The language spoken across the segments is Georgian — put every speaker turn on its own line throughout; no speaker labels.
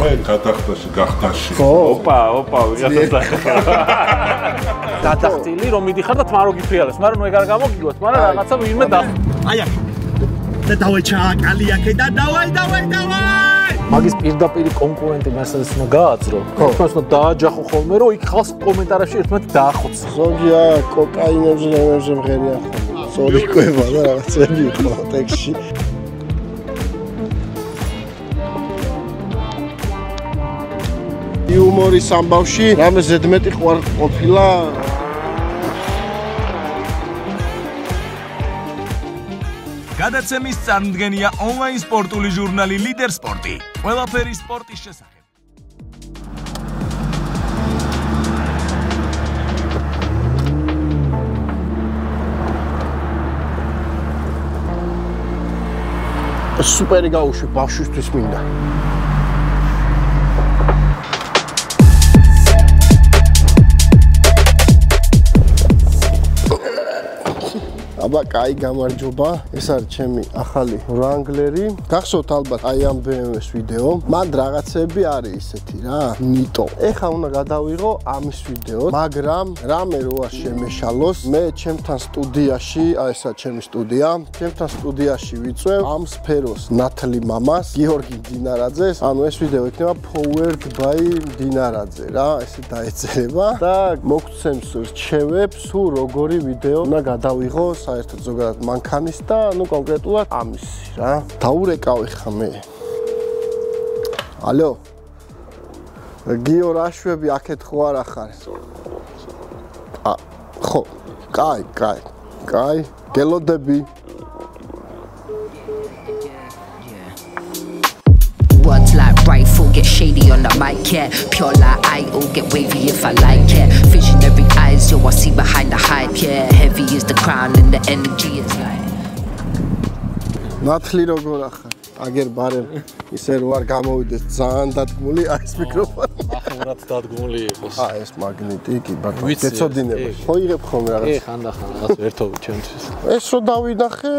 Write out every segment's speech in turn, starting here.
მე გადახდაში გახდაში.
ოპა, ვიღაცა გადახტილი რომ მიდიხარ და თმარო გიფრიალებს, მაგრამ ნუ ეგ არ გამოგიგოთ, მაგრამ რაღაცა ვინმე და
აი აქ. და დავაი ჩაკალი აქე და დავაი.
მაგის პირდაპირი კონკურენტი Mercedes უნდა გააძრო. თქოს უნდა დააჯახო ხოლმე, რომ იქ ხალხს კომენტარებში ერთმანეთს დაახოც.
ზოგია კოკაინებზე მღერია ხოლმე. სწორი ყვება და რაღაცები იყო ტექსში. იუმორის ამბავში რამე ზედმეტი ყოფილა
გადაცემის წარმდგენია ონლაინ სპორტული ჟურნალი ლიდერ სპორტი. ყველაფერი სპორტის შესახებ.
სუპერი გაუშვი ბავშვისთვის მინდა. აბა, კაი გამარჯობა. ეს არის ჩემი ახალი Wrangler-ი. გახსოვთ ალბათ აი ამ BMW-ს ვიდეო. მან რაღაცები არის ისეთი რა, ნიტო. ეხა უნდა გადავიღო ამის ვიდეო, მაგრამ რამე როა შემეშალოს, მე ჩემთან სტუდიაში, აი ესა ჩემი სტუდია, ჩემთან სტუდიაში ვიწვევ ამ სფეროს ნათლი მამას, გიორგი დინარაძეს. ანუ ეს ვიდეო იქნება powered by დინარაძე რა, ესე დაეწერება და მოგცემს რჩევებს, თუ როგორი ვიდეო უნდა გადავიღო საერთოდ ზოგადად მანქანის და ნუ კონკრეტულად ამისი რა. დაურეკავი ხა მე. ალო. გიო რაშვები აქეთ ხო არ ახარ? ხო. კაი. გელოდები.
Words like rifle, get shady on the mic, yeah. Pure like idol, get wavy if I like, yeah. Visionary eyes, yo, I see behind the hype, yeah. Heavy is the crown and the energy is like.
ნათლი როგორ ახარ? აგერ ბარემ ისე რო არ გამოვიდეს ძალიან დადგმული აი ეს მიკროფონი.
ახლა დადგმული იყოს.
ეს მაგნიტი კი ბატონო. გეცოდინება. ხო იღებ ხოლმე რაღაც.
ხანდახან რაღაც ერთობით ჩემთვის.
ეს რო დავინახე,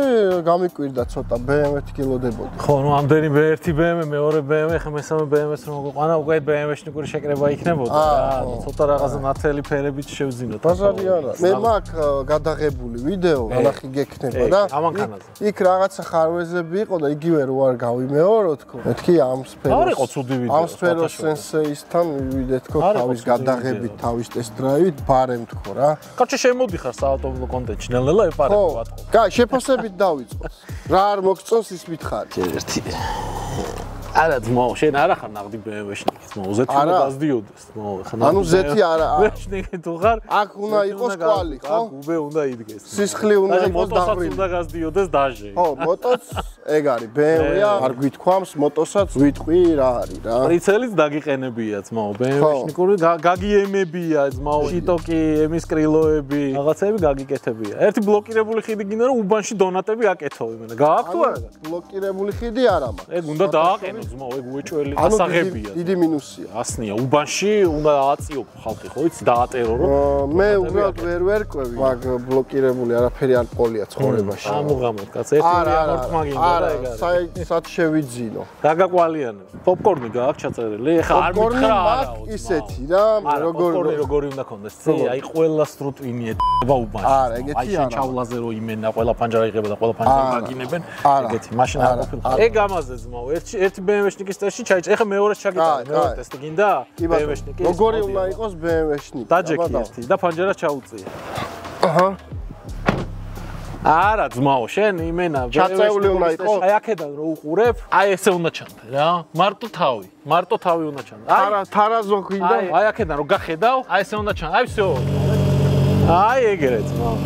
გამიკვირდა ცოტა BMW-ით გილოდებოდი.
ხო, ნუ ამდენი ერთი BMW, მეორე BMW, ხა მესამე BMW-ს რომ მოყვანა, უკვე BMW-შნიკური შეკრება იქნებოდა რა. ცოტა რაღაცა ნათელი ფერებით შევძინოთ.
ბაზარი არა. მე მაქვს გადაღებული ვიდეო, ნახი გექნება და
ამანქანაზე.
იქ რაღაცა ხარვეზები იყო და იგივე რო არ გავიმეორო თქო. მეთქი ამ სფეროს.
არ იყო ცუდი ვიდეო.
ამ სფეროს სენსეისთან მივიდე თქო თავის გადაღებით, თავის ტესტ-დრაივით, ბარემ თქო რა.
კაცი შემოდიხარ საავტომობილო კონტენტში, ნელ-ნელა ეპარებ ბატონო.
კაი, შეფასებით დავიწყოთ. რა არ მოგწონს ის მითხარი.
ერთი. არა ძმაო, შენ არ ახარ ნაღდი BMW-შნიკი, ძმაო, ზეთი უნდა გაზდიოდეს, ძმაო, ხა ნაღდი.
ანუ ზეთი არა.
BMW-შნიკი თუ ხარ,
აქ უნდა იყოს კვალი, ხო?
აქ უბე უნდა იდგეს.
სისხლი უნდა იყოს
დაღვრილი. უნდა გაზდიოდეს დაჟე.
ხო, მოტოც ეგ არის, BMW-ა, არ გვითქვამს, მოტოსაც ვიტყვი რა არის რა.
პრიცელიც დაგიყენებია, ძმაო, BMW-შნიკური გაგიემებია, ძმაო, შიტოკი, ემის კრილოები, რაღაცები გაგიკეთებია. ერთი ბლოკირებული ხიდი გინდა რომ უბანში დონატები აკეთო იმენა. გააქვს თუ არა?
ბლოკირებული ხიდი არა მაქვს.
ეგ უნდა დააყენო, ძმაო, ეგ უეჭველი ასაღებია.
დიდი მინუსია.
ასნია, უბანში უნდა აწიო ხალხი, ხო იცი, დაატერორო.
მე უბრალოდ ვერ ვერკვევი, მაგ ბლოკირებული არაფერი არ ყოლია ცხოვრებაში.
ამუღამოთ, კაც, ერთი ამორთმა გინდა და ეგ არის.
სად შევიძინო.
გაგაყვალიანებს. პოპკორნი გააქვს ჩაწერილი? ეხა არ მითხრა არაო.
ისეთი რა,
როგორი უნდა კონდეს? ცი, აი ყველა სტრუტვინი ეტება უბანში.
არა, ეგეთი არა.
აი ჩავლაზე რო იმენა, ყველა პანჯარა იღება და ყველა პანჯარა გაგინებენ. ეგეთი, მაშინ არ ყოფილა. ეგ ამაზე ძმაო, ერთი BMW-შნიკის ტესტში ჩაიჭრა. ეხა მეორეს ჩაგიტანა, მეორე ტესტი გინდა? BMW-შნიკის.
როგორი უნდა იყოს BMW-შნიკი?
დაჯექი ერთი და პანჯარა ჩაუწია. აჰა. არა ძმაო, შენ იმენა
ჩაწეული უნდა იყოს.
აი აქედან რო უყურებ, აი ესე უნდა ჩანდა რა. მარტო თავი უნდა ჩანდა.
თარაზო ხინდა.
აი აქედან რო გახედავ, აი ესე უნდა ჩანდა. აი всё. აი ეგრე ძმაო.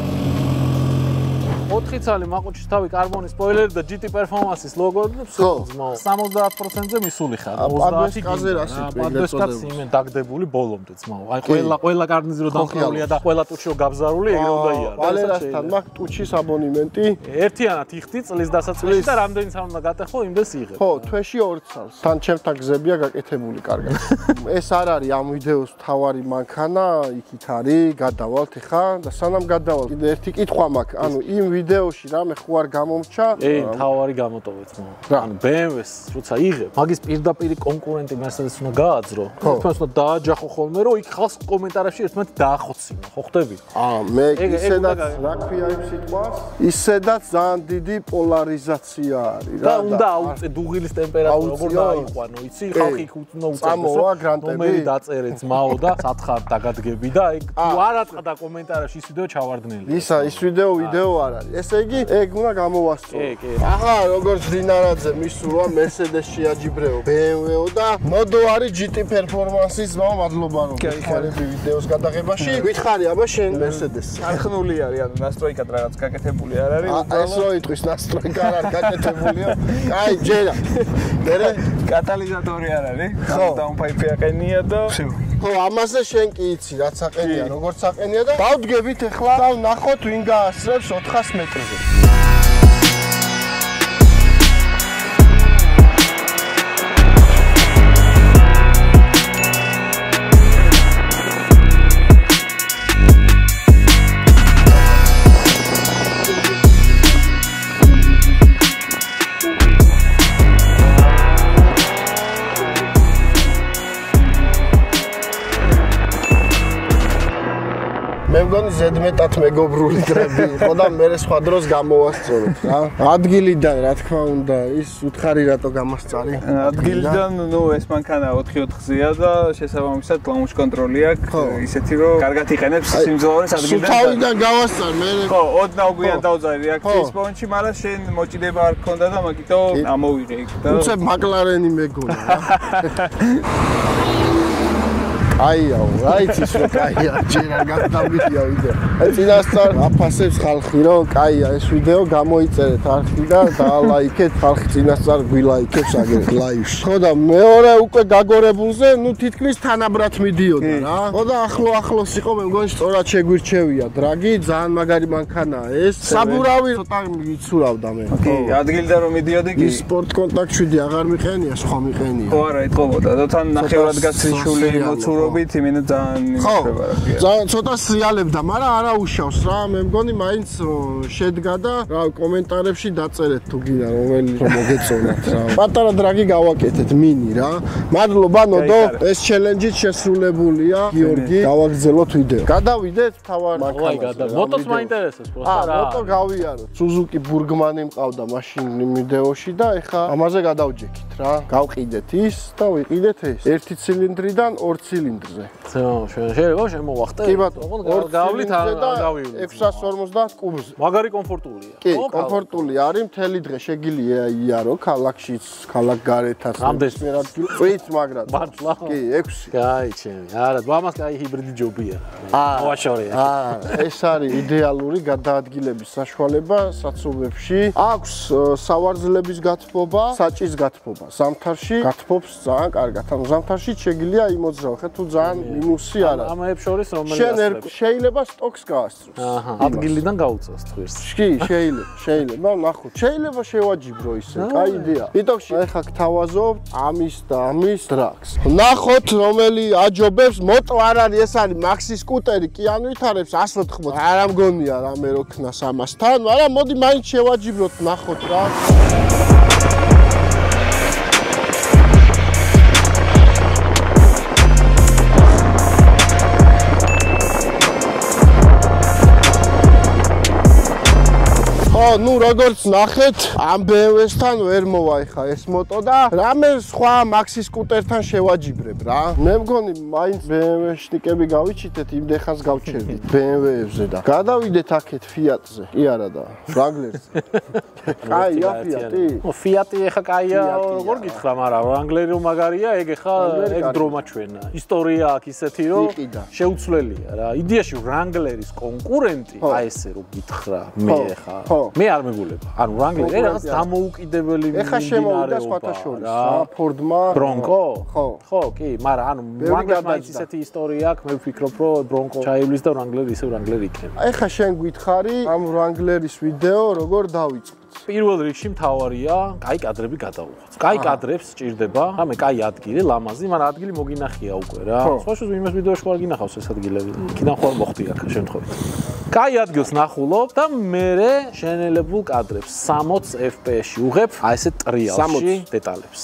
4 წალი მაყუჩის თავი კარბონის სპოილერი და GT პერფორმანსის ლოგო და всё ძმაო. 70%-ზე მისული ხარ. 30
კაზერასი
პადესკაც იმენ დაგდებული ბოლომდე ძმაო. აი ყველა კარნიზი რო დამყრულია და ყველა ტუჩი რო გაბზარული, ეგრე უნდა იარო.
ვალერასთან მაქვს ტუჩის აბონემენტი.
ერთიანად იხდი წლის დასაწყისში და რამდენი სამ უნდა გატეხო, იმდეს იღებ.
ხო, თვეში 2 წელს. თან ჩემთან გზებია გაკეთებული კარგად. ეს არ არის ამ ვიდეოს თავარი მანქანა, იქით არის, გადავალთ ეხა და სანამ გადავალ, კიდე ერთი კითხვა მაქვს. ანუ იმ ვიდეო ვიდეოში რამე ხო არ გამომრჩა?
თავარი გამოტოვეთ მო. ანუ BMW-ს როცა იღებ, მაგის პირდაპირი კონკურენტი Mercedes უნდა გააძრო. თვითონაც უნდა დააჯახო ხოლმე, რომ იქ ხალხს კომენტარებში ერთმანეთს დაახოცინა, ხო ხტები?
მე ისედაც რა ქვია იმ სიტყვას? ისედაც ძალიან დიდი პოლარიზაცია არის რა.
და უნდა აუწე დუღილის ტემპერატურა როგორ დაიყვანო, იცი? ხალხი იქ უნდა უწევდეს, ნომერი დაწერე ძმაო და სათხარ დაგადგები და ეგ თუ არ აწყდა კომენტარებში ის ვიდეო ჩავარდნელი.
ის ვიდეო არ არის. ესე იგი, ეგ უნდა გამოვასწრო. ახლა როგორც დინარაძე მისურვა Mercedes შეაჯიბრეო BMW-ო და მოდო არის GT Performance-ის ძმაო, მადლობა რომ გიხარები ვიდეოს გადაღებაში. გითხარი აბა შენ Mercedes-ს.
არხნული არის, ანუ настройкат რაღაც გაკეთებული არ არის.
ეს რო იტყვის настройка არ არის გაკეთებულიო. აი, ჯერა. მერე
კატალიზატორი არ არის. ხო, დაუნფაიფი აყენია და
ხო, ამაზე შენ კი იცი, რაც აყენია, როგორც აყენია და დავდგებით ახლა და ვნახოთ ვინ გაასწრებს 400 მეტრზე. მე მგონი ზედმეტად მეგობრული დრები იყო და მე სხვა დროს გამოვასწორებ რა. ადგილიდან რა თქმა უნდა ის უთხარი რატო გამასწარი?
ადგილიდან ნუ ეს მანქანა 4-4-ზეა და შესაბამისად კლაუნჯ კონტროლი აქვს ისეთი რომ კარგად იყენებს სიმძლავრის ადგილიდან.
თავიდან გავასწარ მე.
ხო, ოდნავ გვიან დავძარი რეაქციის პონჩი, მაგრამ შენ მოჭიდება არ გქონდა და მაგითო ამოვიღე იქ და
უცებ მაკლარენი მეგონა რა. აიაო, რაიცის რომ კაია, ჯერ არ გადავიდია ვიდეო. წინასწარ აფასებს ხალხი რომ კაია ეს ვიდეო გამოიწერეთ არხიდან და ლაიქეთ, ხალხი წინასწარ გვილაიქებს აგერ ლაივში. ხო და მეორე უკვე გაგორებულზე, ნუ თითქმის თანაბრად მიდიოდა რა. ხო და ახლოს იყო, მე მგონი სწორად შეგვირჩევია დრაგი, ძალიან მაგარი მანქანაა ეს. საბურავი ცოტა იცურავდა მე.
კი, ადგილიდან რომ მიდიოდი კი.
სპორტ კონტაქტ 7 აღარ მიყენია, სხვა მიყენია.
ხო არა, იტყობოდა და თან ნახევრად გასრიჩული მოცურო იმენა ძალიან იმეფება რა ქვია.
ძალიან ცოტა სრიალებდა, მაგრამ არა უშავს რა. მე მგონი მაინც შედგა და რა კომენტარებში დაწერეთ თუ გინდა რომელი რომ მოგეწონათ რა. პატარა დრაგი გავაკეთეთ მინი რა. მადლობა ნოდო, ეს ჩელენჯიც შესრულებულია. გიორგი, გავაგრძელოთ ვიდეო. გადავიდეთ თავარ მანქანაზე.
მოტოს მაინტერესებს პროსტა რა.
მოტო გავიაროთ. Suzuki Burgman-ი მყავდა მაშინ ვიდეოში და ეხა ამაზე გადავჯექით რა. გავყიდეთ ის და ვიყიდეთ ეს. 1 ცილინდრიდან 2 ცილინდრზე.
შეიძლება შემოვახტე?
კი ბატონო,
გავლით გავივლით.
650 კუბზე.
მაგარი კომფორტულია.
კი, კომფორტული არის, მთელი დღე შეგიძლია იარო ქალაქშიც, ქალაქ გარეთაც.
რამდენს
მე რა წვით მაგრად.
მართლა?
კი, 6.
კაი, ჩემი. არა, მამას კაი ჰიბრიდი ჯობია. მოაშორია.
ეს არის იდეალური გადაადგილების საშუალება საცობებში. აქვს სავარძლების გათბობა, საჭის გათბობა. ზამთარში გათბობს ძალიან კარგად. ანუ ზამთარში შეგიძლია იმოძრავ, ხე თუ ძალიან მინუსი არა.
ამაებს შორის რომელი
შენ შეიძლება სტოკს გაასწროს.
აჰა, ადგილიდან გაუწევს თვირს.
კი, შეიძლება, ნახოთ. შეიძლება შევაჯიბრო ისე, კაი იდეა. პიტოქში ეხა გთავაზობთ ამის და ამის დრაგს. ნახოთ რომელი აჯობებს, მოტო არ არის, ეს არის მაქსი სკუტერი, კი ან ვითარებს 180. არა მგონია რამე როქნას ამასთან, მაგრამ მოდი მაინც შევაჯიბროთ, ნახოთ რა. ნუ როგორც ნახეთ, ამ BMW-სთან ვერ მოვა ეხა ეს მოტო და რამე სხვა მაქსი სკუტერთან შევაჯიბრებ რა. მე მგონი მაინც BMW-შნიკები გავიჩიტეთ, იმდეხას გავჩერდით BMW-ებზე და გადავიდეთ აქეთ Fiat-ზე. კი არა და Wrangler-ზე. კაია Fiat-ი?
Fiat-ი ეხა კაია, როგორ გითხრა, მაგრამ Wrangler-ი რომ მაგარია, ეგ ეხა ეგ დრომა ჩვენა. ისტორია აქვს ისეთი, რომ შეუცვლელია რა. იდეაში Wrangler-ის კონკურენტი, აი ესე რომ გითხრა, მე ეხა მე არ მეგულება. ანუ Wrangler-ი რაღაც დამოუკიდებელი მინდინარეობა.
ეხა შემოვიდა სხვათა შორის რა, Ford-მა.
Bronco?
ხო,
კი, მაგრამ ანუ Wrangler-ის ისეთი ისტორია აქვს, მე ვფიქრობ, რომ Bronco ჩაივლის და Wrangler ისე Wrangler იქნება.
ეხა შენ გითხარი ამ Wrangler-ის ვიდეო როგორ დავიწყოთ?
პირველ რიგში მთავარია, კაი კადრები გადავუხოთ. კაი კადრებს სჭირდება, რამე კაი ადგილი, ლამაზი, მაგრამ ადგილი მოგინახია უკვე რა. სხვა შუს იმას ვიდეოში ხარ გინახავს ეს ადგილები. იქიდან ხარ მოხდი აქ შემთხვევით. კაი ადგილს ნახულობ და მე შენელებულ კადრებს 60 FPS-ში უღებ აი ესე ტრიალში დეტალებს.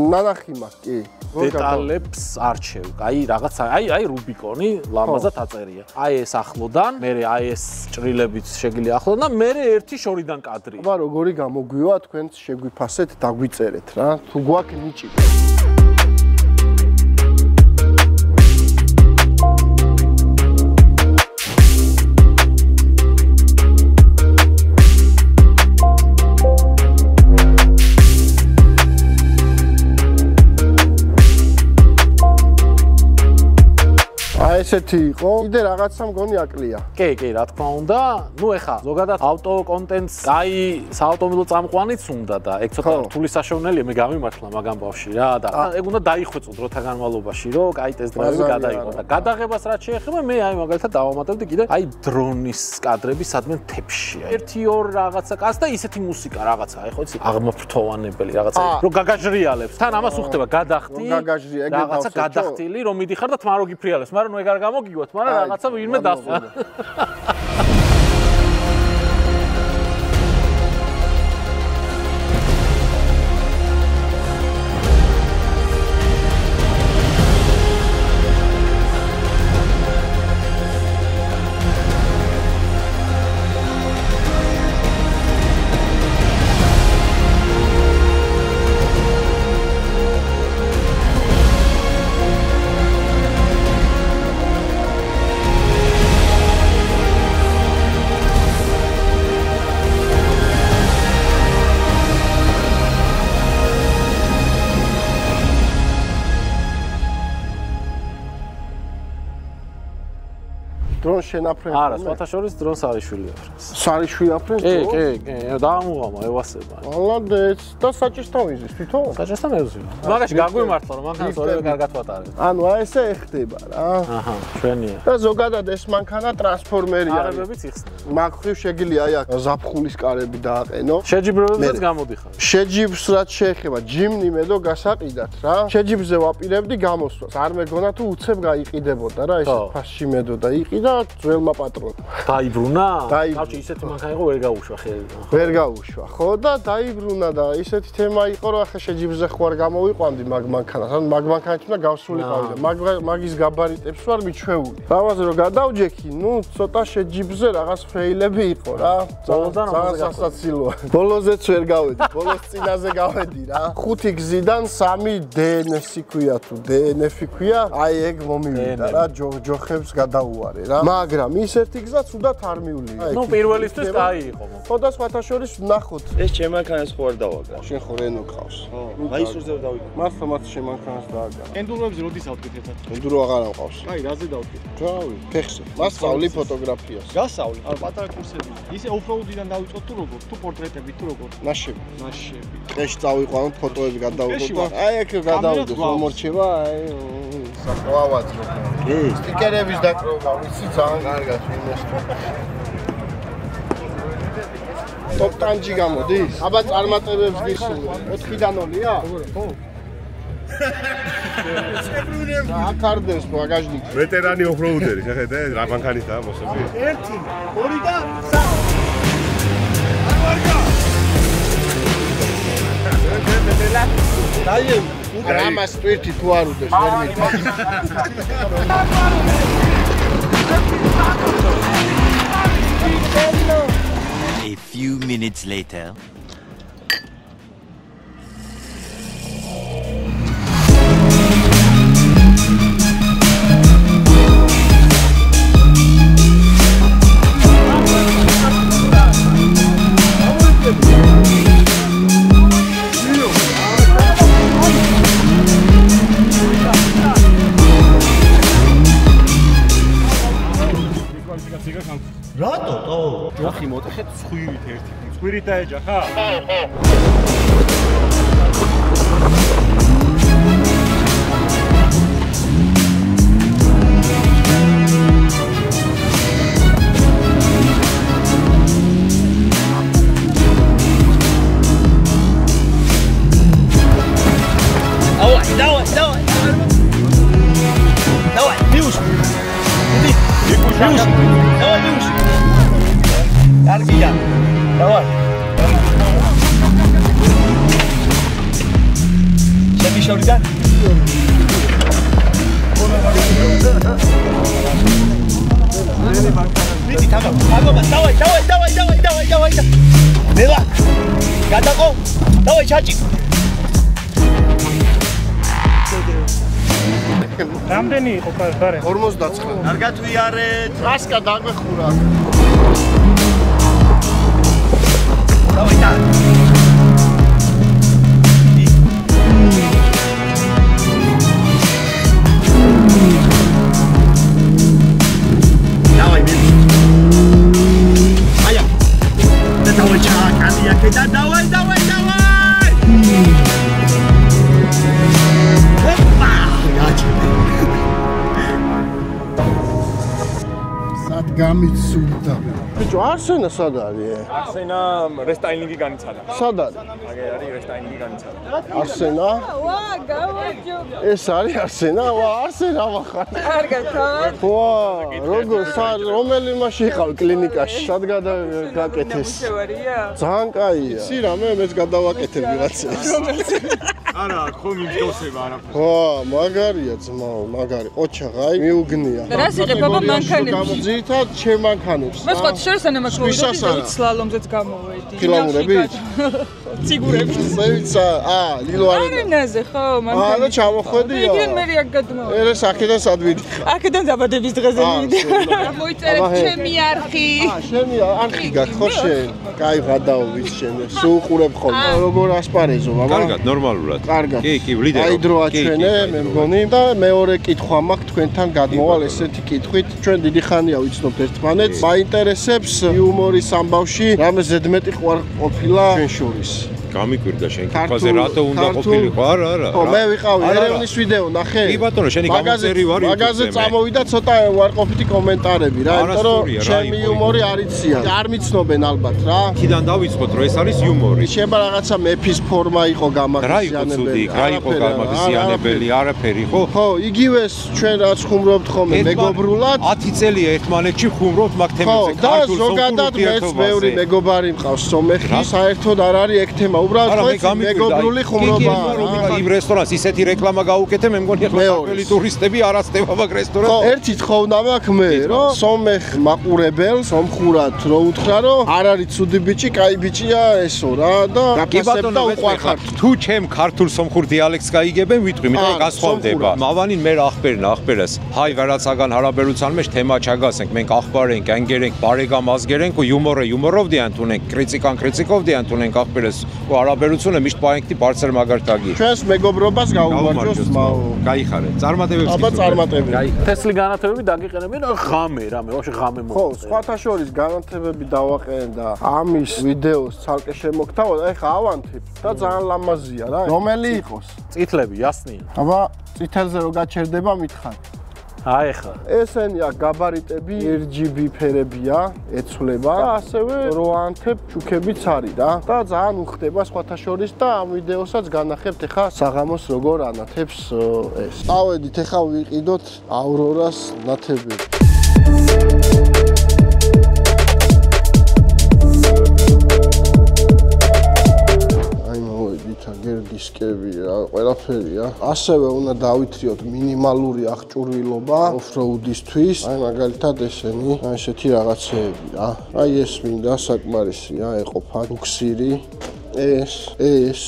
ნანახი მაქვს, კი.
დეტალებს არჩევ. აი რაღაც აი რუბიკონი ლამაზად აწერია. აი ეს ახლოდან, მე აი ეს ჭრილებიც შეგიძლია ახლოდან და მე ერთი შორიდან კადრი.
აბა როგორი გამოგვივა თქვენც შეგვიფასეთ, დაგვიწერეთ რა. თუ გვაქვს ნიჭი. ესეთი იყო. კიდე რაღაცა მგონი აკლია.
კი, რა თქმა უნდა. ნუ ეხა ზოგადად ავტო კონტენტს აი საავტომობილო წამყვანიც უნდა და ეგ ცოტა რთული საშუალებაა მე გამიმართლა მაგამ ბავში რა და ეგ უნდა დაიხვეწო დროთა განმავლობაში რომ აი ტესტ-დრაივი გადაიღო და გადაღებას რაც შეეხება მე აი მაგალითად დავამატებდი კიდე აი დრონის კადრები სადმე თეფშია. 1-2 რაღაცა კაც და ისეთი მუსიკა რაღაცა აი ხო იცი აღმაფრთოვანებელი რაღაცა რომ გაგაჟრიალებს. თან ამას უხდება გადახდი რაღაცა გადახდილი რომ მიდიხარ და თმა რო გიფრიალებს, მაგრამ ნუ ეგ არ გამოგიგოთ, მაგრამ რაღაცა ვინმე დასვა.
დრონს შენაფრენს?
არა, სხვათა შორის დრონს არის შვილი აფრენს.
სარიშვი აფრენს?
კი, დაამუღამა ევასება.
ალადეც და საჭესთან ვიზის თვითონ?
საჭესთან ევზია. მაგაში გაგვიმართლა რომ მანქანას ორივე კარგად ვატარებ.
ანუ აი ესე ეხდება რა.
აჰა, ჩვენია.
და ზოგადად ეს მანქანა ტრანსფორმერია.
არებებიც იხსნება.
მაგ ხრივ შეგიძლია აი აქ ზაფხულის კარები დააყენო.
შეჯიბრებებსაც გამოდიხარ.
შეჯიბს რაც შეეხება ჯიმნი მედო გასაყიდათ რა. შეჯიბზე ვაპირებდი გამოსვლას. არ მეგონა თუ უცებ გაიყიდებოდა რა ესე ფასში მედო და იყიდა ძველმა პატრონმა.
დაიბრუნა? თავში ისეთი მანქანა იყო ვერ გაუშვა ხელიდან.
ვერ გაუშვა, ხო და დაიბრუნა და ისეთი თემა იყო რომ ახლა შეჯიბზე ხوار გამოვიყვანდი მაგ მანქანას. ან მაგ მანქანით უნდა გავსულიყავი და მაგის გაბარიტებს ვარ მიჩვეული. ამაზე რომ გადავჯექი, ნუ ცოტა შეჯიბზე რაღაც ფეილები იყო რა. ძალიან სასაცილოა. ბოლოზეც ვერ გავედი, ბოლოს წინაზე გავედი რა. 5 გზიდან 3 DNS-ი ქვია თუ DNF-ი ქვია, აი ეგ მომივიდა რა, ჯოხებს გადაუარე რა. მაგრამ ის ერთი გზაც უდათ არ მივლია.
ნუ პირველისთვის კაი იყო.
ხო და სხვათა შორის ვნახოთ.
ეს ჩემანქანას ხო არ დავაგა.
შენ ხო რენო ყავს.
ხო. მაისურზე დავიგე.
მართლა მათ შემანქანას დააგა.
ენდუროებზე როდის ავტკითხეთ?
ენდურო აღარ ამყავს.
აი, რაზე დავტკითხე?
ჯავი, ფეხზე. მასწავლი ფოტოგრაფიას.
გასავლი. პატარა კურსები. ისე ოფროუდიდან დავიწყოთ თუ როგორ? თუ პორტრეტები თუ როგორ?
ნაშები.
ნაშები.
დღეში წავიყვანოთ ფოტოები გადავუყო და აი აქ გადავუყო მომორჩება აი საყვავაძრო. კი. სტიკერების დაკროვა ვიცი ძალიან კარგად ვინმესტო. ტოპტანჯი გამოდის? აბა წარმატებებს გისურვებ. 4-დან 0-ია? ხო. აქ არდეს ბაგაჟნიკი.
ვეტერანი ოფროუდერი, შეხედე, რა მანქანითაა მოსები?
1, 2 და 3.
დაიე, ამას ტვირთი თუ არ უდეს, ვერ მიდგა.
A few minutes later.
რატო?
ჯოხი მოტეხეთ ცხვირით ერთი. ცხვირით დაეჯახა?
Давай, давай. Давай, Милуш. Иди. კარგია. დავარ. ჩემი შორიდან. მიდი თაგა. დავай. მელა. გადაყო. დავай ჩაჭი.
რამდენი იყო კარე?
59.
კარგად ვიარეთ.
რასკა დაგვეხურა.
დავай და. დავай მე. აია. დავай ჩაკალია კიდე დავай.
გამიცურდა. ბიჭო, არსენა სად არის?
არსენა რესტაილინგი განიცადა.
სად არის?
აგერ არის რესტაილინგი განიცადა.
არსენა?
ვა, გავაჯობ.
ეს არის არსენა? ვა, არსენა ვახარ.
კარგად, თავად.
ვა, როგორ რომელი მასში იყავ კლინიკაში? სად გაკეთეს?
შევარია?
ძალიან კაია. იცი რამე, მეც გადავაკეთებ ვიღაცას.
არა, ხომ იმდოსება არა.
ვა, მაგარია ძმაო, მაგარი. ოჩაღაი, მიუგნია.
რას იღებ აბა მანქანებში?
გამოძირითად ჩემ მანქანებს.
მე სხვა შორს ანა მაქვს სლალომზეც გამოვედი.
ფილამურებით?
ციგურებით.
მეცა, ლილო
არენაზე ხო, მანქანა.
და ჩამოხვედია.
იგი მე აქ გადმოვა.
ერე აქედან სად ვიდი?
აქედან დაბადების დღეზე ვიდი. მოიწერეთ ჩემი არხი.
შენი არხი გაქვს ხო შენ? კაი გადაო ვის შენ. სულ ყურებ ხოლმე. როგორ ასპარეზო, ბაბა?
კარგად, ნორმალურად.
კარგად.
კი, ვლიდერო.
აი დრო აჩვენე, მე მგონი და მეორე კითხვა მაქვს თქვენთან გადმოვალ ესეთი კითხვით. ჩვენ დიდი ხანია ვიცნობთ ერთმანეთს. მაინტერესებს იუმორის ამბავში რამე ზედმეტი ყოფილა ჩვენ შორის.
გამიკვირდა შენ კითხვაზე რატო უნდა ყოფილიყო? არა.
ხო, მე ვიყავი ერევნის ვიდეო ნახე.
კი ბატონო, შენი გამოცერი ვარ YouTube-ზე.
მაგაზე წამოვიდა ცოტა უარყოფითი კომენტარები რა, იმიტომ რომ ჩემი იუმორი არ იციან. არ მიცნობენ ალბათ რა.
იქიდან დავიწყოთ, რომ ეს არის იუმორი.
შეიძლება რაღაცა მეფის ფორმა იყო გამაგზიანებელი.
რა იყო გამაგზიანებელი? არაფერი ხო?
ხო, იგივეს ჩვენ რაც ხუმრობთ ხოლმე მეგობრულად.
10 წელია ერთმანეთში ხუმრობთ მაგ თემებზე.
და ზოგადად მეც ბევრი მეგობარი მყავს სომეხი. საერთოდ არ არის ეგ თემა. უბრალოდ მეგობრული ხუმრობა.
იმ რესტორანს ისეთი რეკლამა გაუკეთე, მე მგონი ახლა საქართველოს ტურისტები არ აცდება მაგ რესტორანს.
ხო, ერთი თხოვნა მაქვს მე, რომ სომეხ მაყურებელ, სომხურად რო უთხრა, რომ არ არის ცუდი ბიჭი, კაი ბიჭია ესო რა და გაფასებ და უყვარხარ.
თუ ჩემ ქართულ სომხურ დიალექტს გაიგებენ, ვიტყვი, იმიტომ გასხვავდება. მავანინ მე ახბერას. ჰაი, ვერაცაგან არაბელუცან მეშ თემა ჩაგასენკ, მენ ახბარენ, განგერენ, ბარეგამ აზგერენ, კუ იუმოროვდიან თუნენ, კრიტიკოვდიან თუნენ ახბერას. არაბელუცუნე მიშტ პაინკტი პარცერ მაგარტაგი. ჩვენს
მეგობრობას გაუმარჯოს მაო.
გაიხარე. წარმატებებს
აბა წარმატებები.
თესლი განათებები დაგიყენებენ ღამე, რამე, ვაფშე ღამე მოხდა.
ხო, სხვათა შორის განათებები დავაყენე და ამის ვიდეოს ცალკე შემოგთავაზ, ეხა ავანთებ და ძალიან ლამაზია რა. რომელი იყოს?
წითლები, ясნია.
აბა, წითელზე რო გაჩერდება მითხარ.
აი ხა.
ესენია გაბარიტები, RGB ფერებია, ეცვლება და ასევე რო ანთებ ჩუქებიც არის რა. და ძალიან უხდება სხვათა შორის და ამ ვიდეოსაც განახებთ ეხა საღამოს როგორ ანათებს ეს. ავედით ეხა ვიყიდოთ ავრორას ნათები. გერდისკები რა, ყველაფერია. ასევე უნდა დავითრიოთ მინიმალური აღჭურვილობა ოფროუდისთვის. აი მაგალითად ესენი, აი ესეთი რაღაცეები რა. აი ეს მინდა საკმარისია, ეყოფა ბუქსირი. ეს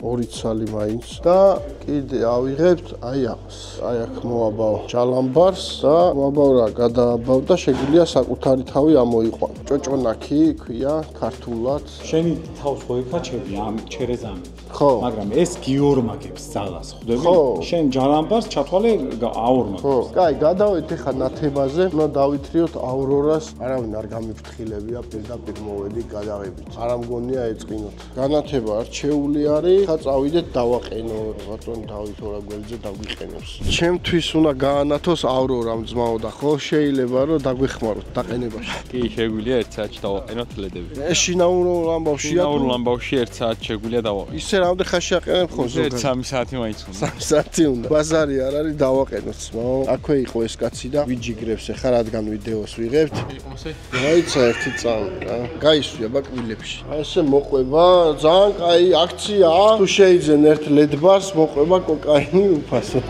ორი ცალი მაინც და კიდე ავიღებთ აი ამას. აი აქ მოაბავ ჯალამბარს და მოაბავ რა გადააბავ და შეგვიძლია საკუთარი თავი ამოიყვან. ჭოჭონაკი ქვია ქართულად.
შენი თავს ხო იფაჩები ამ ჩერეზამი.
ხო.
მაგრამ ეს გიორმაგებს ძალას, ხვდები? შენ ჯალამბარს ჩათვალე აორმაგებს.
ხო. კაი, გადავედით ახლა ნათებაზე. უნდა დავითრიოთ ავრორას. არავინ არ გამიფრთხილებია, პირდაპირ მოვედი, გადავებით. არ ამგონია ეწყინოთ. განათება არჩეული არის. წავიდეთ დავაყენო ბატონ დავით ორაგველიძე დაგვიყენებს. ჩემთვის უნდა გაანათოს ავრორამ ძმაო და ხო შეიძლება რომ დაგვეხმაროთ დაყენებაში.
კი, შეგვიძლია 1 საათში დავაყენოთ ლედები.
ეს შინაურ ამბავშია.
შინაურ ამბავში 1 საათი შეგვიძლია დავაყენოთ.
ისე რამდენი ხანში აყენებ ხო ზოგადად?
3 საათი მაინც უნდა.
3 საათი უნდა. ბაზარი არ არის დავაყენოთ ძმაო. აქვე იყო ეს კაცი და ვიჯიგრებს ახლა რადგან ვიდეოს ვიღებთ. იყოსე. რაიცა ერთი წამი რა. გაისვია ბაკვილებში. აი ესე მოყვება, ძალიან კაი აქციაა. თუ შეიძენ ერთ LED bars მოყვება კოკაინი უფასოდ.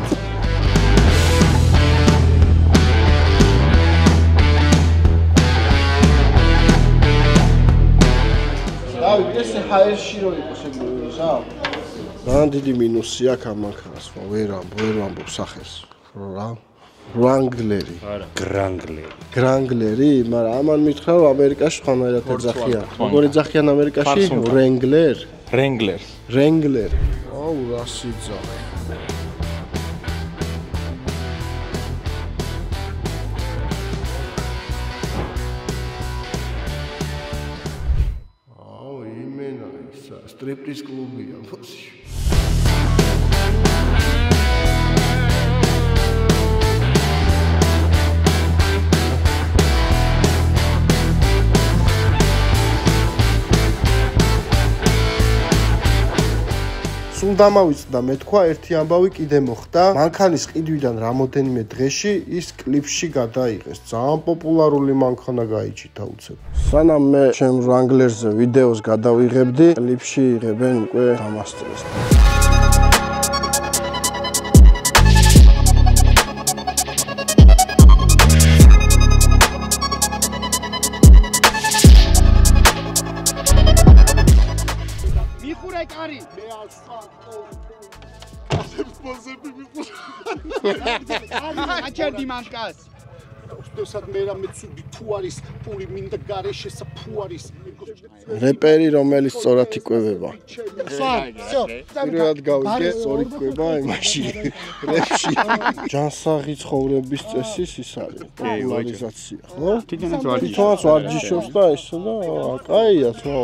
ესე ჰაერში რო იყოს ეგრევე რა. ძალიან დიდი მინუსი აქვს ამ მანქანას, ვერ ამბობ სახეს. რა? Wrangler-ი. არა, Wrangler-ი, მაგრამ ამან მითხრა რომ ამერიკაში ხანერად ეძახიან. როგორ ეძახიან ამერიკაში? Wrangler. აუ, რა სიძახი. Striptease კლუბია ფოსში. სულ დამავიწყდა მე თქვა ერთი ამბავი კიდე მოხდა. მანქანის ყიდვიდან რამოდენიმე დღეში ის კლიპში გადაიღეს. ძალიან პოპულარული მანქანა გაიჩიტა უცებ. სანამ მე ჩემ Wrangler-ზე ვიდეოს გადავიღებდი, კლიპში იღებენ უკვე დამასწრეს.
აჩერდი მანკას. უსტოსად მე რამე ცუდი თუ არის პური მინდა გარეშე საფუ არის.
რეპერი რომელიც სწორად იკვებება. პირველად გავიგე სწორი კვება იმაში რეპში. ჯანსაღი ცხოვრების წესის ის არის პოპულარიზაცია, ხო? თვითონაც ვარჯიშობს და ისო და კაია თო.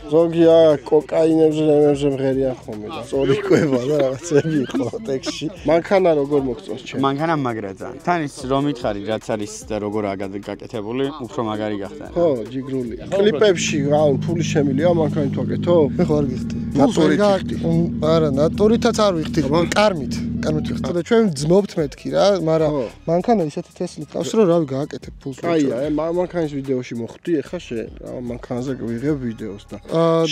ზოგია კოკაინებზე მღერიან ხოლმე და სწორი კვება და რაღაცები იყო ტექსტში. მანქანა როგორ მოგწონს ჩემ?
მანქანა მაგრა ძალიან. თან ის რომ მითხარი რაც არის და როგორ გაკეთებული, უფრო მაგარი გახდა.
ხო, ჯიგრული. კლიპებში რა ფული შემილია მანქანით ვაკეთო? მე ხო არ გიხდი. ნატურით ვიხდი. არა, ნატურითაც არ ვიხდი. კარმით ვიხდი და ჩვენ ძმობთ მეთქი რა, მაგრამ მანქანა ისეთი თესლით ყავს რომ რავი გააკეთებ ფულს. კაია, მანქანის ვიდეოში მოხვდი, ეხა შენ რა მანქანაზე ვიღებ ვიდეოს და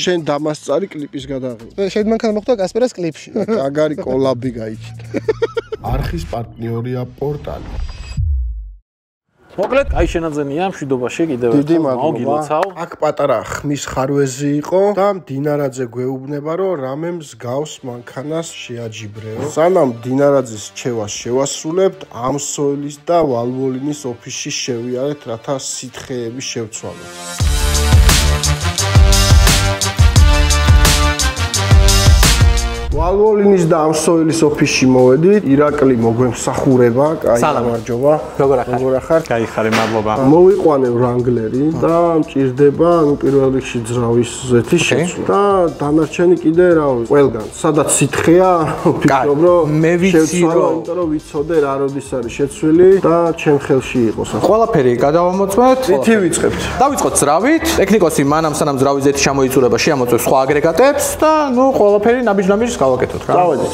შენ დამასწარი კლიპის გადაღება. შენ მანქანა მოხვდა კასპერას კლიპში. აგარი კოლაბი გაიჩიტა. არხის პარტნიორია პორტალი.
მოკლედ, აი შენაძენია მშვიდობაში კიდევ ერთხელ მოგილოცავ.
აქ პატარა ხმის ხარვეზი იყო და დინარაძე გვეუბნება რომ რამე მსგავს მანქანას შეაჯიბრეო. სანამ დინარაძის რჩევას შევასრულებთ, ამსოილის და ვალვოლინის ოფისში შევიარეთ, რათა სითხეები შევცვალოთ. ვალვოლინის და ამსოილის ოფისში მოვედით. ირაკლი მოგვემსახურება. კაი, გამარჯობა. როგორ ახართ?
კაი ხარ, მადლობა.
მოვიყვანე Wrangler-ი და მჭირდება, პირველ რიგში ძრავის ზეთი შეცვლა და დანარჩენი კიდე რა ვიცი, ყველგან. სადაც სითხეა, ვფიქრობ რომ
მე ვიცი რომ,
იმიტომ რომ ვიცოდე რა როდის არის შეცვლილი და ჩემ ხელში იყოს.
ყველაფერი გადავამოწმეთ.
ვითი ვიწყებთ?
დავიწყოთ ძრავით. ტექნიკოსი მანამ სანამ ძრავის ზეთი ჩამოიწურება, შეამოწმებს სხვა აგრეგატებს და ნუ ყველაფერი ნაბიჯ-ნაბიჯს გავაკეთოთ რა.
დავედით.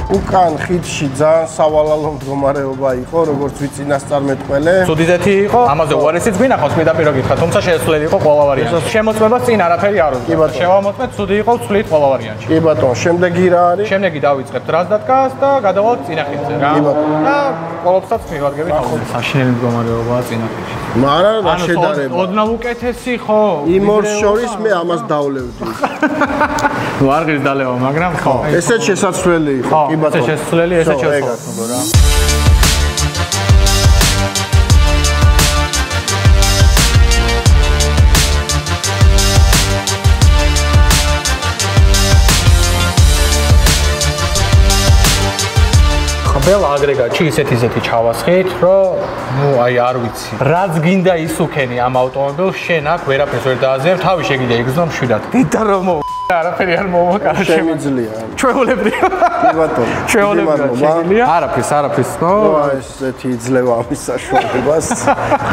უკან ხიდში ძალიან სავალალო მდგომარეობა იყო, როგორც ვიწინასწარმეტყველე.
ცუდი ზეთი იყო, ამაზე უარესიც გვინახავს პირდაპირ გითხრა, თუმცა შესასვლელი იყო ყველა ვარიანტი. შემოწმებას წინ არაფერი არ უნდა. შევამოწმეთ, ცუდი იყო, ვცვლით ყველა ვარიანტში.
კი ბატონო, შემდეგი რა არის?
შემდეგი დავიწყებთ რაზდატკას და გადავალთ წინახილზე რა.
კი ბატონო.
და ყოველთვის მივადგებით ხოლმე. საშინელი მდგომარეობაა წინახილში.
მაგრამ რა შედარება?
ოდნავ უკეთესი ხო?
იმ ორ შორის მე ამას დავლევდი.
ნუ არ ღირს დალევა, მაგრამ ხო.
ესეც შესაძლებელი იყო. კი ბატონო.
ეს შესაძლებელი, ესე ჩავსვათ რა. ყველა აგრეგატში ისეთი ჩავასხით, რომ ნუ აი არ ვიცი. რაც გინდა ისუქენი ამ ავტომობილს, შენ აქ ვერაფერს ვერ დააზიებ, თავი შეგიძლია იგრძნო მშვიდად. დიდა რომ არაფერი არ მოვაკარშე.
შემიძლია.
ჩვეულებრივია.
კი ბატონო.
ჩვეულებრივია შეგიძლია. არაფერს, ნო.
ესეთი იძლევა ამის საშუალებას.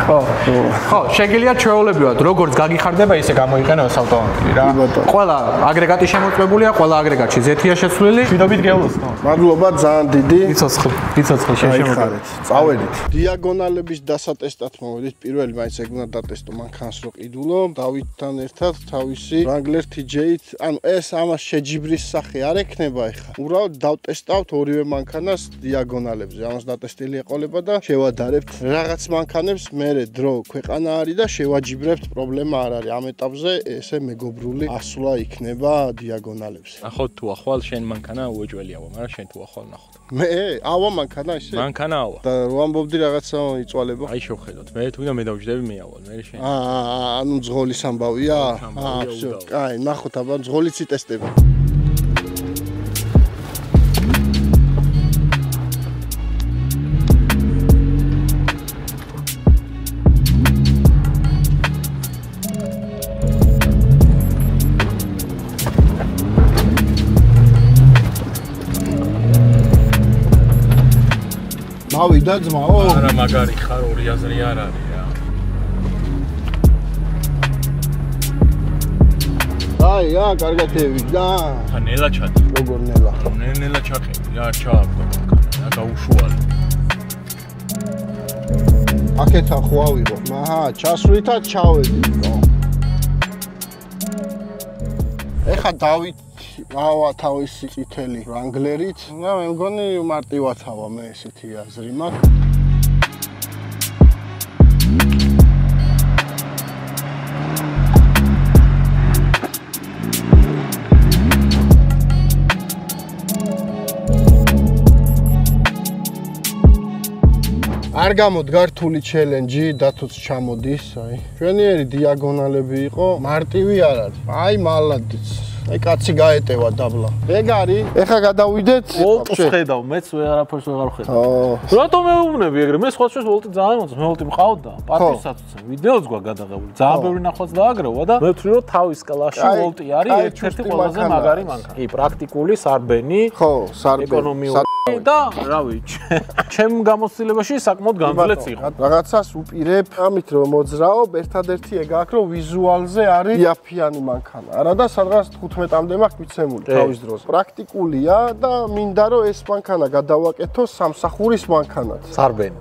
ხო, შეგიძლია ჩვეულებრივად, როგორც გაგიხარდება, ისე გამოიყენოს ავტომობილი რა. ყველა აგრეგატი შემოწმებულია, ყველა აგრეგატში ზეთია შეცვლილი. მშვიდობით გეულოს, ხო.
მადლობა ძალიან დიდი.
იცოცხლე
შემოხარეთ. წავედით. დიაგონალების დასატესტად მოვედით. პირველი მაინც ეგ უნდა დატესტო მანქანას რო ყიდულო. დავითთან ერთად თავისი Wrangler TJ-ით, ანუ ეს ამას შეჯიბრის სახე არ ექნება ეხა. უბრალოდ დავტესტავთ ორივე მანქანას დიაგონალებზე. ამას დატესტილი ეყოლება და შევადარებთ რაღაც მანქანებს, მერე დრო ქვეყანა არის და შევაჯიბრებთ, პრობლემა არ არის. ამ ეტაპზე ესე მეგობრული ასვლა იქნება დიაგონალებზე.
ნახოთ თუ ახვალ შენ მანქანა უეჭველი ავა, მაგრამ შენ თუ ახვალ ნახოთ.
მე ავა მანქანა ისე?
მანქანა ავა.
და რო ამბობდი რაღაცა იწვალება?
აი შევხედოთ. მე თუ მე დავჯდები მე ავალ, მე შენ.
ანუ ძღოლის ამბავია? всё. კაი, ნახოთ აბა ძღოლიც იტესტება. ავიდა ძმაო?
არა მაგარი ხარ, ორი აზრი არ არის რა.
აი, კარგად ევიდა.
ხა ნელა ჩადი.
როგორ ნელა?
ნელა ჩაყევი, რა ჩააგდო მანქანა, რა გაუშუალე.
აკეთა ხო ავიღო. აჰა, ჩასვლითაც ჩავედი. ეხა დავით ავა თავისი წითელი Wrangler-ით. და მე მგონი მარტივად ავა მე ესეთი აზრი მაქვს. არ გამოდგა რთული ჩელენჯი, დათოც ჩამოდის, აი. ჩვენიერი დიაგონალები იყო, მარტივი არ არის. აი მალადიც. აი კაცი გაეტევა დაბლა. ეგ არის. ეხა გადავიდეთ.
ვოლტს ხედავ, მეც არაფერს ვეღარ ხედავ. რატომ მეუბნები ეგრე? მე სხვა შეს ვოლტი ძალიან მოწონს, მე ვოლტი მყავდა. პატივსაც ვიდეოც გვა გადაღებული. ძალიან ბევრი ნახვაც დააგროვა და მე ვთვლი რომ თავის კლასში ვოლტი არის ერთ-ერთი ყველაზე მაგარი მანქანა. კი, პრაქტიკული, სარბენი.
ხო, სარბენი.
ეკონომიური და რავი, ჩემ გამოცდილებაში საკმაოდ გამძლეც იყო.
რაღაცას უპირებ, ამით რომ მოძრაობ, ერთადერთი ეგ აქვს რომ ვიზუალზე არის იაფიანი მანქანა. არა და სადღაც 15-მდე მაქვს მიცემული თავის დროს. პრაქტიკულია და მინდა რომ ეს მანქანა გადავაკეთო სამსახურის მანქანად.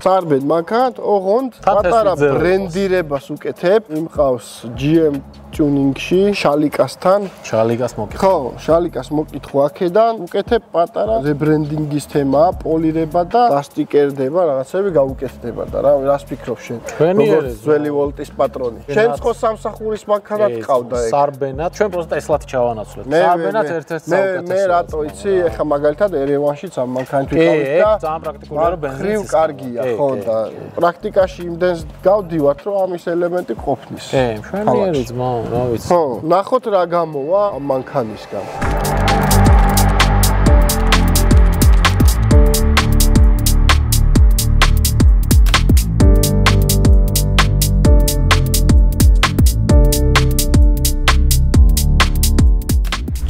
სარბენ მანქანად, ოღონდ პატარა ბრენდირებას უკეთებ. იმყავს GM ტიუნინგში, შალიკასთან.
შალიკას მოკითხვა.
ხო, შალიკას მოკითხვა აქედან, უკეთებ პატარა რებრენდინგის თემა, პოლირება და დასტიკერდება, რაღაცები გაუკეთდება და რა, რას ფიქრობ შენ? როგორც ძველი ვოლტის პატრონი. შენც ხო სამსახურის მანქანად ყავდა ეგ.
სარბენად, ჩვენ პროსტა ესლათი ჩავანაცვლეთ. სარბენად ერთ-ერთი საუკეთესო.
მე რატო იცი, ეხა მაგალითად ერევანშიც ამ მანქანით ვიყავით და
ძალიან პრაქტიკულია რომ
ბენზინი კარგია, ხო და პრაქტიკაში იმდენს გავდივართ რომ ამის ელემენტი ყოფნის.
მშვენიერი ძმა, რა ვიცი.
ხო, ნახოთ რა გამოვა ამ მანქანისგან.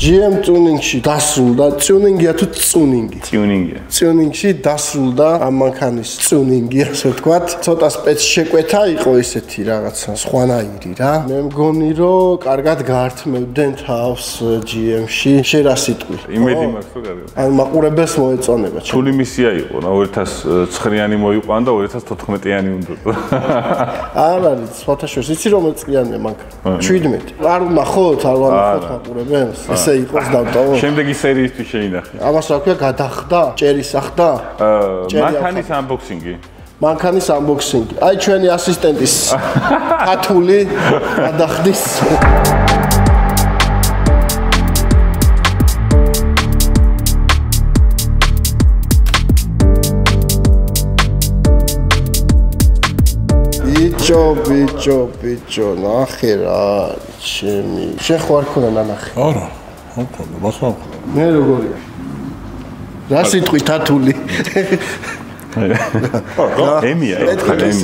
GM ტიუნინგში დასრულდა, ტიუნინგია თუ წუნინგი? ტიუნინგში დასრულდა ამ მანქანის ტიუნინგი, ასე ვთქვათ. ცოტა სპეც შეკვეთა იყო ისეთი რაღაცა, სხვანაირი რა. მე მგონი რომ კარგად გაართმევდნენ თავს GM-ში. შე რა სიტყვი?
იმედი მაქვს რომ კარგად.
ან მაყურებელს მოეწონება.
ჩული მისია იყო, 2009-იანი მოიყვან და 2014-იანი უნდა.
არ არის, სხვათა შორის იცი რომელ წლიანია მანქანა? 17. არ ვნახოთ, არ ვნახოთ მაყურებელს. ესე იყოს დავტოვო.
შემდეგი სერიისთვის შეინახე.
ამას რა ქვია, გადახდა? ჭერის ახდა?
მანქანის unboxing-ი.
მანქანის unboxing-ი. აი ჩვენი ასისტენტის ათული გადახდის. ბიჭო, ნახე რა, შენ ხო არ ქონა ნანახი?
არა, მოკონდა, ბახა.
მე როგორია? რა სიტყვი თათული?
ემია,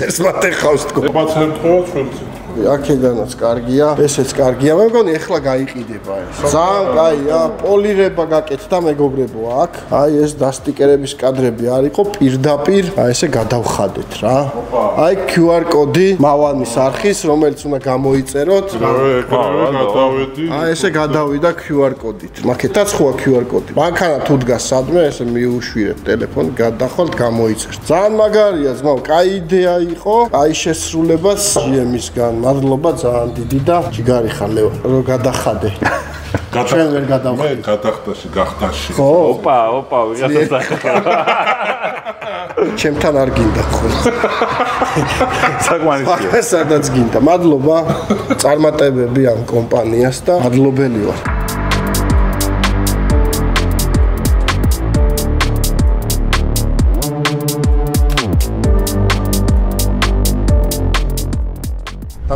ეს მათე ხავს თქო.
პაციენტყოა ჩვენც.
აქედანაც კარგია, ესეც კარგია. მე მგონი ეხლა გაიყიდება ეს. ძალიან კაია, პოლირება გაკეთდა მეგობრებო აქ. აი ეს დასტიკერების კადრები არ იყო პირდაპირ, აი ესე გადავხადეთ რა. აი QR კოდი მავანის არხის, რომელიც უნდა გამოიწეროთ.
გადავედი.
აი ესე გადავიდა QR კოდით. მაკეთაც ხოა QR კოდი. მანქანა თუ დგას სადმე, ესე მიუშვირებ ტელეფონი, გადახვალთ, გამოიწერთ. ძალიან მაგარია, ძმაო, კაი იდეა იყო. აი შესრულებას GM-ისგან მადლობა ძალიან დიდი და ჯიგარი ხარ ლევ რომ გადახადე. ჩვენ ვერ გადავხადე.
მე გადახდაში, გახდაში.
ხო,
ოპა, ვიღაცა
ჩემთან არ გინდა ხო?
საკმარისია.
სადაც გინდა. მადლობა წარმატებები ამ კომპანიას და მადლობელი ვარ.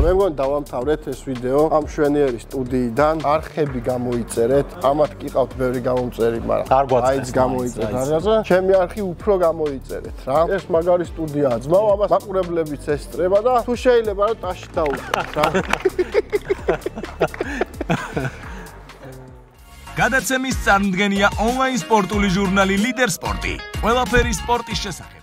მე მგონი დავამთავრეთ ეს ვიდეო ამ შვენიერი სტუდიიდან. არხები გამოიწერეთ. ამათ კი ყავთ ბევრი გამომწერი, მაგრამ აიც გამოიწერეთ რაღაცა. ჩემი არხი უფრო გამოიწერეთ რა. ეს მაგარი სტუდიაა. ძმაო, ამას მაყურებლებიც ესწრება და თუ შეიძლება რომ ტაში დაუყოთ რა.
გადაცემის წარმდგენია ონლაინ სპორტული ჟურნალი ლიდერ სპორტი. ყველაფერი სპორტის შესახებ.